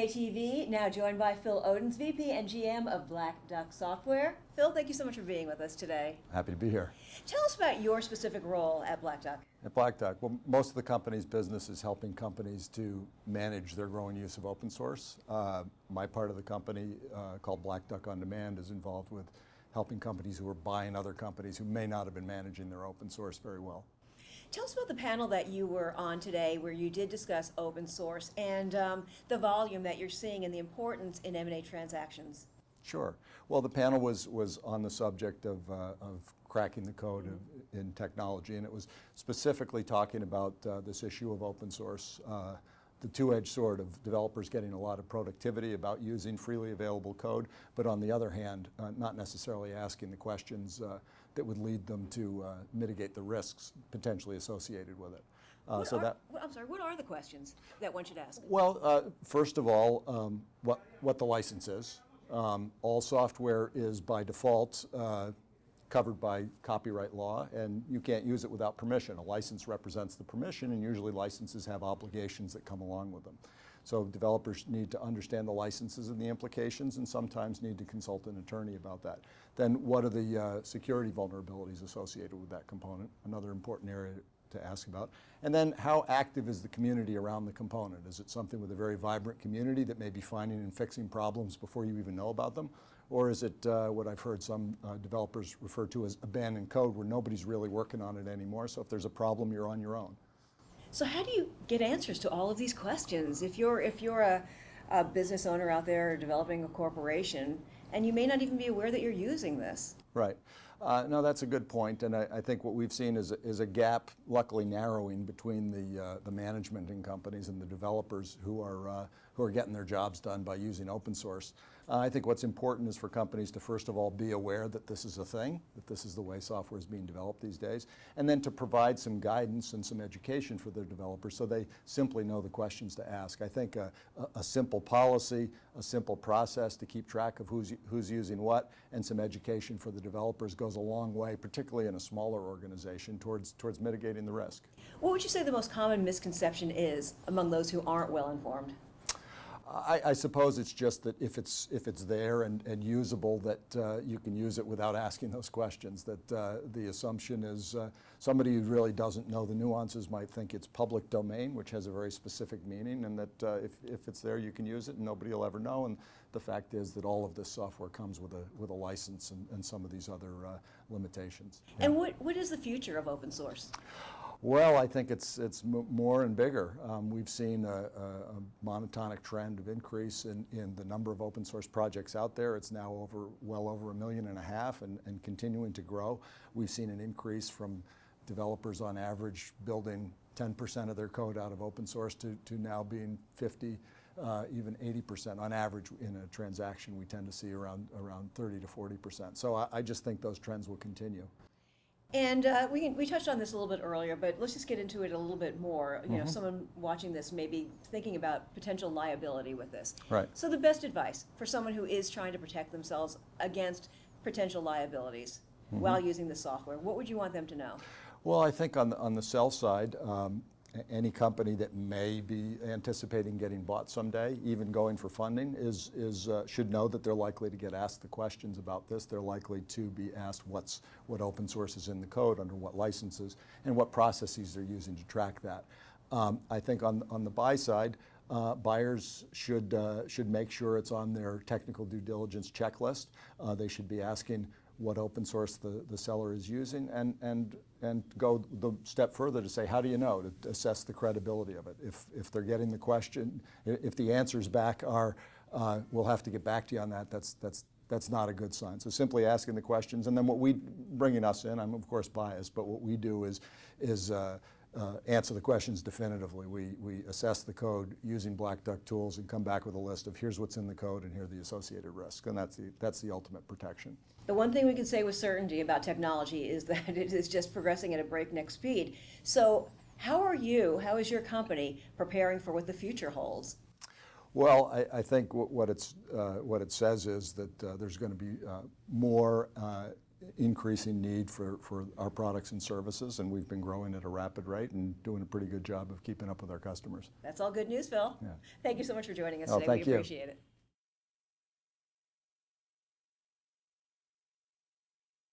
TV, now joined by Phil Odence, VP and GM of Black Duck Software. Phil, thank you so much for being with us today. Happy to be here. Tell us about your specific role at Black Duck. At Black Duck, well, most of the company's business is helping companies to manage their growing use of open source. My part of the company, called Black Duck On Demand, is involved with helping companies who are buying other companies who may not have been managing their open source very well. Tell us about the panel that you were on today where you did discuss open source and the volume that you're seeing and the importance in M&A transactions. Sure. Well, the panel was on the subject of cracking the code in technology, and it was specifically talking about this issue of open source, the two-edged sword of developers getting a lot of productivity about using freely available code, but on the other hand, not necessarily asking the questions that would lead them to mitigate the risks potentially associated with it. I'm sorry, what are the questions that one should ask? Well, first of all, what the license is. All software is by default covered by copyright law, and you can't use it without permission. A license represents the permission, and usually licenses have obligations that come along with them. So developers need to understand the licenses and the implications, and sometimes need to consult an attorney about that. Then what are the security vulnerabilities associated with that component? Another important area to ask about. And then how active is the community around the component? Is it something with a very vibrant community that may be finding and fixing problems before you even know about them? Or is it what I've heard some developers refer to as abandoned code, where nobody's really working on it anymore, so if there's a problem, you're on your own? So how do you get answers to all of these questions? If you're a business owner out there developing a corporation, and you may not even be aware that you're using this. Right. No, that's a good point, and I think what we've seen is a gap, luckily narrowing, between the management in companies and the developers who are getting their jobs done by using open source. I think what's important is for companies to first of all be aware that this is a thing, that this is the way software is being developed these days, and then to provide some guidance and some education for their developers so they simply know the questions to ask. I think a simple policy, a simple process to keep track of who's using what, and some education for the developers goes a long way, particularly in a smaller organization, towards mitigating the risk. What would you say the most common misconception is among those who aren't well informed? I suppose it's just that if it's there and usable, that you can use it without asking those questions. That the assumption is somebody who really doesn't know the nuances might think it's public domain, which has a very specific meaning, and that if it's there, you can use it and nobody will ever know. And the fact is that all of this software comes with a license and some of these other limitations. And what is the future of open source? Well, I think it's more and bigger. We've seen a monotonic trend of increase in the number of open source projects out there. It's now well over 1.5 million and continuing to grow. We've seen an increase from developers on average building 10% of their code out of open source to now being 50, even 80% on average. In a transaction, we tend to see around 30 to 40%. So I just think those trends will continue. And we touched on this a little bit earlier, but let's just get into it a little bit more. You know, someone watching this may be thinking about potential liability with this. Right. So the best advice for someone who is trying to protect themselves against potential liabilities while using the software, what would you want them to know? Well, I think on the sell side, any company that may be anticipating getting bought someday, even going for funding, should know that they're likely to get asked the questions about this. They're likely to be asked what open source is in the code, under what licenses, and what processes they're using to track that. I think on the buy side, buyers should make sure it's on their technical due diligence checklist. They should be asking what open source the seller is using, and go the step further to say, how do you know, to assess the credibility of it. If they're getting the question, if the answers back are, we'll have to get back to you on that, that's not a good sign. So simply asking the questions, and then bringing us in, I'm of course biased, but what we do is answer the questions definitively. We assess the code using Black Duck tools and come back with a list of here's what's in the code and here are the associated risks, and that's the ultimate protection. The one thing we can say with certainty about technology is that it is just progressing at a breakneck speed. So how is your company preparing for what the future holds? Well, I think what it says is that there's going to be more increasing need for our products and services, and we've been growing at a rapid rate and doing a pretty good job of keeping up with our customers. That's all good news, Phil. Yeah. Thank you so much for joining us Oh, today. thank We you. appreciate it.